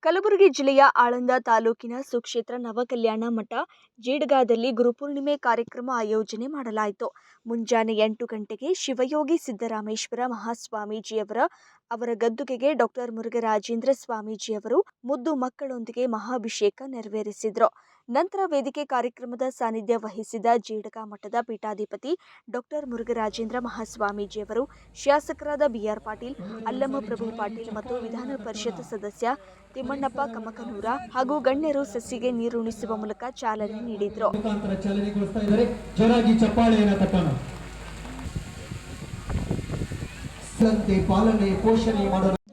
ಕಲಬುರಗಿ ಜಿಲ್ಲೆಯ ಆಳಂದ ತಾಲೂಕಿನ ಸುಕ್ಷೇತ್ರ ನವಕಲ್ಯಾಣ ಮಠ ಜೇಡಗಾದಲ್ಲಿ ಗುರುಪೂರ್ಣಿಮೆ ಕಾರ್ಯಕ್ರಮ ಆಯೋಜನೆ ಮಾಡಲಾಯಿತು. ಮುಂಜಾನೆ 8 ಗಂಟೆಗೆ ಶಿವಯೋಗಿ ಸಿದ್ದರಾಮೇಶ್ವರ ಮಹಾಸ್ವಾಮೀಜಿಯವರ ಗದ್ದುಗೆಗೆ ಡಾಕ್ಟರ್ ಮುರುಘರಾಜೇಂದ್ರ ಸ್ವಾಮೀಜಿಯವರು ಮುದ್ದು ಮಕ್ಕಳೊಂದಿಗೆ ಮಹಾಭಿಷೇಕ ನೆರವೇರಿಸಿದರು. ನಂತರ ವೇದಿಕೆ ಕಾರ್ಯಕ್ರಮದ ಸಾನ್ನಿಧ್ಯ ವಹಿಸಿದ ಜೇಡಗ ಮಠದ ಪೀಠಾಧಿಪತಿ ಡಾಕ್ಟರ್ ಮುರುಘರಾಜೇಂದ್ರ ಮಹಾಸ್ವಾಮೀಜಿಯವರು, ಶಾಸಕರಾದ ಬಿಆರ್ ಪಾಟೀಲ್, ಅಲ್ಲಮಪ್ರಭು ಪಾಟೀಲ್ ಮತ್ತು ವಿಧಾನ ಪರಿಷತ್ ಸದಸ್ಯ ತಿಮ್ಮಣ್ಣಪ್ಪ ಕಮಕನೂರ ಹಾಗೂ ಗಣ್ಯರು ಸಸಿಗೆ ನೀರುಣಿಸುವ ಮೂಲಕ ಚಾಲನೆ ನೀಡಿದರು.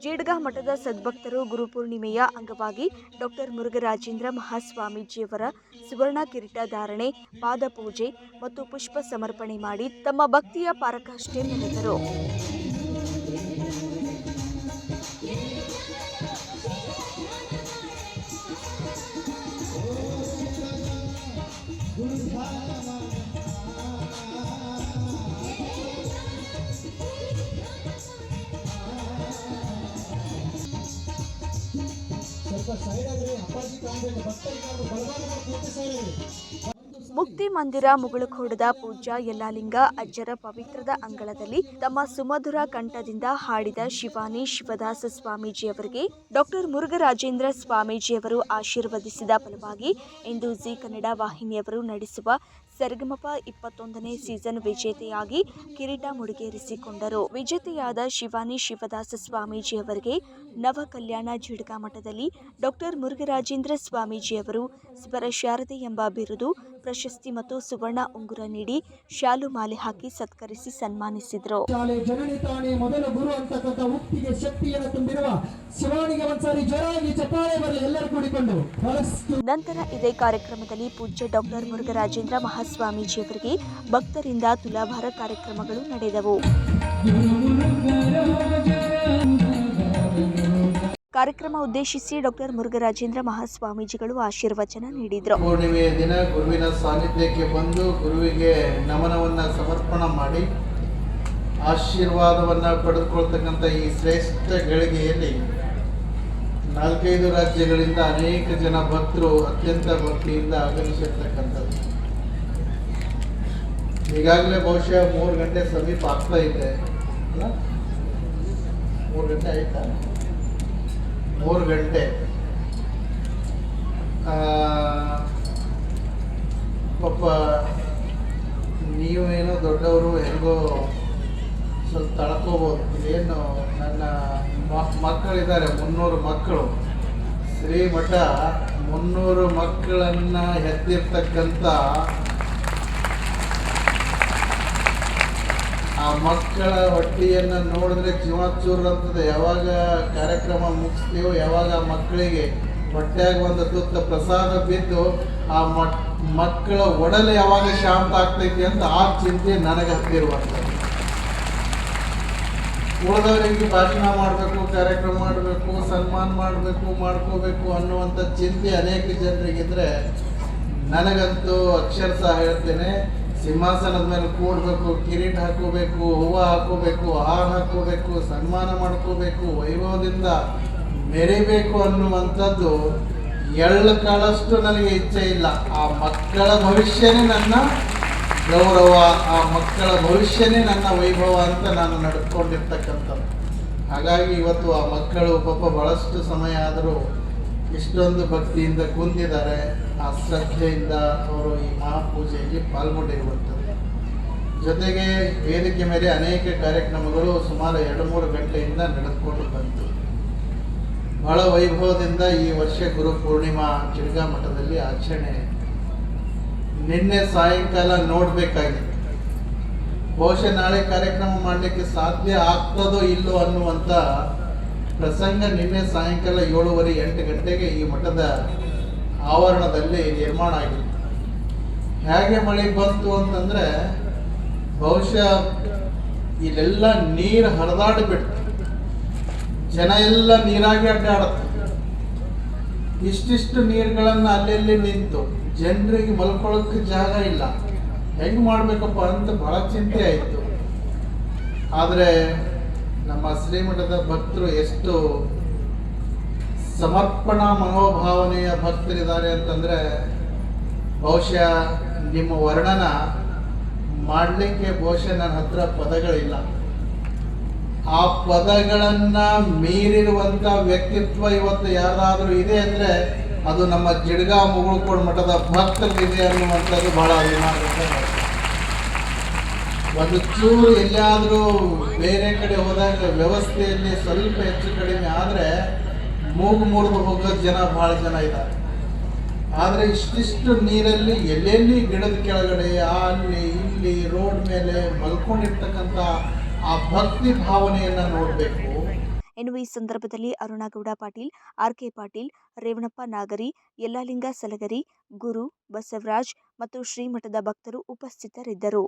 ಜೇಡಗ ಮಠದ ಸದ್ಭಕ್ತರು ಗುರುಪೂರ್ಣಿಮೆಯ ಅಂಗವಾಗಿ ಡಾಕ್ಟರ್ ಮುರುಘರಾಜೇಂದ್ರ ಮಹಾಸ್ವಾಮೀಜಿಯವರ ಸುವರ್ಣ ಕಿರೀಟ ಧಾರಣೆ, ಪಾದಪೂಜೆ ಮತ್ತು ಪುಷ್ಪ ಸಮರ್ಪಣೆ ಮಾಡಿ ತಮ್ಮ ಭಕ್ತಿಯ ಪರಾಕಾಷ್ಠೆ ಮೆರೆದರು. ಮುಕ್ತಿ ಮಂದಿರ ಮುಗಳಖೋಡದ ಪೂಜ್ಯ ಯಲ್ಲಾಲಿಂಗ ಅಜ್ಜರ ಪವಿತ್ರದ ಅಂಗಳದಲ್ಲಿ ತಮ್ಮ ಸುಮಧುರ ಕಂಠದಿಂದ ಹಾಡಿದ ಶಿವಾನಿ ಶಿವದಾಸ ಸ್ವಾಮೀಜಿಯವರಿಗೆ ಡಾಕ್ಟರ್ ಮುರುಘರಾಜೇಂದ್ರ ಸ್ವಾಮೀಜಿಯವರು ಆಶೀರ್ವದಿಸಿದ ಫಲವಾಗಿ ಇಂದು ಜಿ ಕನ್ನಡ ವಾಹಿನಿಯವರು ನಡೆಸುವ ಸರಿಗಮಪ 21ನೇ ಸೀಸನ್ ವಿಜೇತೆಯಾಗಿ ಕಿರೀಟ ಮುಡಿಗೇರಿಸಿಕೊಂಡರು. ವಿಜೇತೆಯಾದ ಶಿವಾನಿ ಶಿವದಾಸ ಸ್ವಾಮೀಜಿಯವರಿಗೆ ನವಕಲ್ಯಾಣ ಜೇಡಗ ಮಠದಲ್ಲಿ ಡಾಕ್ಟರ್ ಮುರುಘರಾಜೇಂದ್ರ ಸ್ವಾಮೀಜಿಯವರು ಸ್ವರಶಾರದೆ ಎಂಬ ಬಿರುದು, ಪ್ರಶಸ್ತಿ ಮತ್ತು ಸುವರ್ಣ ಉಂಗುರ ನೀಡಿ ಶಾಲು ಮಾಲೆ ಹಾಕಿ ಸತ್ಕರಿಸಿ ಸನ್ಮಾನಿಸಿದರು. ನಂತರ ಇದೇ ಕಾರ್ಯಕ್ರಮದಲ್ಲಿ ಪೂಜ್ಯ ಡಾಕ್ಟರ್ ಮುರುಘರಾಜೇಂದ್ರ ಮಹಾಸ್ವಾಮೀಜಿಯವರಿಗೆ ಭಕ್ತರಿಂದ ತುಲಾಭಾರ ಕಾರ್ಯಕ್ರಮಗಳು ನಡೆದವು. ಕಾರ್ಯಕ್ರಮ ಉದ್ದೇಶಿಸಿ ಡಾಕ್ಟರ್ ಮುರುಘರಾಜೇಂದ್ರ ಮಹಾಸ್ವಾಮೀಜಿಗಳು ಆಶೀರ್ವಚನ ನೀಡಿದರು. ಪೂರ್ಣಿಮೆಯ ದಿನ ಗುರುವಿನ ಸಾನ್ನಿಧ್ಯಕ್ಕೆ ಬಂದು ಗುರುವಿಗೆ ನಮನವನ್ನು ಸಮರ್ಪಣೆ ಮಾಡಿ ಆಶೀರ್ವಾದವನ್ನು ಪಡೆದುಕೊಳ್ತಕ್ಕಂಥ ಈ ಶ್ರೇಷ್ಠ ಗಳಿಗೆಯಲ್ಲಿ 4-5 ರಾಜ್ಯಗಳಿಂದ ಅನೇಕ ಜನ ಭಕ್ತರು ಅತ್ಯಂತ ಭಕ್ತಿಯಿಂದ ಆಗಮಿಸಿರ್ತಕ್ಕಂಥದ್ದು. ಈಗಾಗಲೇ ಬಹುಶಃ 3 ಗಂಟೆ ಸಮೀಪ ಆಗ್ತಾ ಇದೆ ಅಲ್ಲ, 3 ಗಂಟೆ ಆಯ್ತಾ? 3 ಗಂಟೆ. ಪಾಪ ನೀವೇನೋ ದೊಡ್ಡವರು ಹೆಂಗೋ ಸ್ವಲ್ಪ ತಳ್ಕೋಬೋದು. ಇದೇನು ನನ್ನ ಮಕ್ಕಳಿದ್ದಾರೆ, 300 ಮಕ್ಕಳು. ಶ್ರೀಮಠ 300 ಮಕ್ಕಳನ್ನು ಹೆತ್ತಿರ್ತಕ್ಕಂಥ ಆ ಮಕ್ಕಳ ಹೊಟ್ಟೆಯನ್ನು ನೋಡಿದ್ರೆ ಜೀವಾಚೂರು ಅಂತದೆ. ಯಾವಾಗ ಕಾರ್ಯಕ್ರಮ ಮುಗಿಸ್ತೀವೋ, ಯಾವಾಗ ಆ ಮಕ್ಕಳಿಗೆ ಹೊಟ್ಟೆಯಾಗ ಒಂದು ತುತ್ತ ಪ್ರಸಾದ ಬಿದ್ದು ಆ ಮಕ್ಕಳ ಒಡಲೆ ಯಾವಾಗ ಶಾಂತ ಆಗ್ತೈತಿ ಅಂತ ಆ ಚಿಂತೆ ನನಗೆ ಹತ್ತಿರುವಂಥದ್ದು. ಉಳಿದವರಿಗೆ ಭಾಷಣ ಮಾಡಬೇಕು, ಕಾರ್ಯಕ್ರಮ ಮಾಡಬೇಕು, ಸನ್ಮಾನ ಮಾಡಬೇಕು, ಮಾಡ್ಕೋಬೇಕು ಅನ್ನುವಂಥ ಚಿಂತೆ ಅನೇಕ ಜನರಿಗಿದ್ರೆ, ನನಗಂತೂ ಅಕ್ಷರಶಃ ಹೇಳ್ತೇನೆ, ಸಿಂಹಾಸನದ ಮೇಲೆ ಕೂಡಬೇಕು, ಕಿರೀಟ ಹಾಕೋಬೇಕು, ಹೂವು ಹಾಕೋಬೇಕು, ಹಾರ ಹಾಕೋಬೇಕು, ಸನ್ಮಾನ ಮಾಡ್ಕೋಬೇಕು, ವೈಭವದಿಂದ ಮೆರಿಬೇಕು ಅನ್ನುವಂಥದ್ದು ಎಳ್ಳು ಕಾಳಷ್ಟು ನನಗೆ ಇಚ್ಛೆ ಇಲ್ಲ. ಆ ಮಕ್ಕಳ ಭವಿಷ್ಯನೇ ನನ್ನ ಗೌರವ, ಆ ಮಕ್ಕಳ ಭವಿಷ್ಯನೇ ನನ್ನ ವೈಭವ ಅಂತ ನಾನು ನಡೆದುಕೊಂಡಿರ್ತಕ್ಕಂಥದ್ದು. ಹಾಗಾಗಿ ಇವತ್ತು ಆ ಮಕ್ಕಳು ಪಾಪ ಬಹಳಷ್ಟು ಸಮಯ ಆದರೂ ಇಷ್ಟೊಂದು ಭಕ್ತಿಯಿಂದ ಕುಂದಿದ್ದಾರೆ. ಆ ಶ್ರದ್ಧೆಯಿಂದ ಅವರು ಈ ಮಹಾಪೂಜೆಯಲ್ಲಿ ಪಾಲ್ಗೊಂಡಿರುವಂಥದ್ದು. ಜೊತೆಗೆ ವೇದಿಕೆ ಮೇಲೆ ಅನೇಕ ಕಾರ್ಯಕ್ರಮಗಳು ಸುಮಾರು 2-3 ಗಂಟೆಯಿಂದ ನಡೆದುಕೊಂಡು ಬಂತು. ಬಹಳ ವೈಭವದಿಂದ ಈ ವರ್ಷ ಗುರು ಪೂರ್ಣಿಮಾ ಜೇಡಗ ಮಠದಲ್ಲಿ ಆಚರಣೆ. ನಿನ್ನೆ ಸಾಯಂಕಾಲ ನೋಡಬೇಕಾಗಿತ್ತು. ಬಹುಶಃ ನಾಳೆ ಕಾರ್ಯಕ್ರಮ ಮಾಡಲಿಕ್ಕೆ ಸಾಧ್ಯ ಆಗ್ತದೋ ಇಲ್ಲೋ ಅನ್ನುವಂಥ ಪ್ರಸಂಗ ನಿನ್ನೆ ಸಾಯಂಕಾಲ 7:30-8 ಗಂಟೆಗೆ ಈ ಮಠದ ಆವರಣದಲ್ಲಿ ನಿರ್ಮಾಣ ಆಗಿತ್ತು. ಹೇಗೆ ಮಳೆ ಬಂತು ಅಂತಂದರೆ, ಬಹುಶಃ ಇಲ್ಲೆಲ್ಲ ನೀರು ಹರಿದಾಡಿಬಿಡ್ತು, ಜನ ಎಲ್ಲ ನೀರಾಗಿ ಅಡ್ಡಾಡುತ್ತೆ. ಇಷ್ಟಿಷ್ಟು ನೀರುಗಳನ್ನು ಅಲ್ಲೆಲ್ಲಿ ನಿಂತು ಜನರಿಗೆ ಮಲ್ಕೊಳ್ಳೋಕ್ಕೆ ಜಾಗ ಇಲ್ಲ, ಹೆಂಗೆ ಮಾಡಬೇಕಪ್ಪ ಅಂತ ಬಹಳ ಚಿಂತೆ ಆಯಿತು. ಆದರೆ ನಮ್ಮ ಶ್ರೀಮಠದ ಭಕ್ತರು ಎಷ್ಟು ಸಮರ್ಪಣಾ ಮನೋಭಾವನೆಯ ಭಕ್ತರಿದ್ದಾರೆ ಅಂತಂದರೆ ಬಹುಶಃ ನಿಮ್ಮ ವರ್ಣನ ಮಾಡಲಿಕ್ಕೆ ಬಹುಶಃ ನನ್ನ ಹತ್ರ ಪದಗಳಿಲ್ಲ. ಆ ಪದಗಳನ್ನು ಮೀರಿರುವಂಥ ವ್ಯಕ್ತಿತ್ವ ಇವತ್ತು ಯಾರಾದರೂ ಇದೆ ಅಂದರೆ ಅದು ನಮ್ಮ ಜಿಡ್ಗಾ ಮುಗುಳ್ಕೋಡ್ ಮಠದ ಭಕ್ತರಿದೆ ಅನ್ನುವಂಥದ್ದು ಬಹಳ ಅಭಿಮಾನ. ಒಂದು ಚೂರು ಎಲ್ಲಿಯಾದರೂ ಬೇರೆ ಕಡೆ ಹೋದಾಗ ವ್ಯವಸ್ಥೆಯಲ್ಲಿ ಸ್ವಲ್ಪ ಹೆಚ್ಚು ಕಡಿಮೆ ಆದರೆ ಮೂಗು ಮುರಿದು ಹೋಗೋ ಜನ ಭಾಳ ಜನ ಇದ್ದಾರೆ. ಆದರೆ ಇಷ್ಟಿಷ್ಟು ನೀರಲ್ಲಿ ಎಲ್ಲೆಲ್ಲಿ ಗಿಡದ ಕೆಳಗಡೆ ಅಲ್ಲಿ ಇಲ್ಲಿ ರೋಡ್ ಮೇಲೆ ಮಲ್ಕೊಂಡಿರ್ತಕ್ಕಂಥ ಆ ಭಕ್ತಿ ಭಾವನೆಯನ್ನು ನೋಡಬೇಕು. ಇನ್ನು ಈ ಸಂದರ್ಭದಲ್ಲಿ ಅರುಣಗೌಡ ಪಾಟೀಲ್, ಆರ್.ಕೆ. ಪಾಟೀಲ್, ರೇವಣಪ್ಪ ನಾಗರಿ, ಯಲ್ಲಾಲಿಂಗ ಸಲಗರಿ, ಗುರು, ಬಸವರಾಜ್ ಮತ್ತು ಶ್ರೀಮಠದ ಭಕ್ತರು ಉಪಸ್ಥಿತರಿದ್ದರು.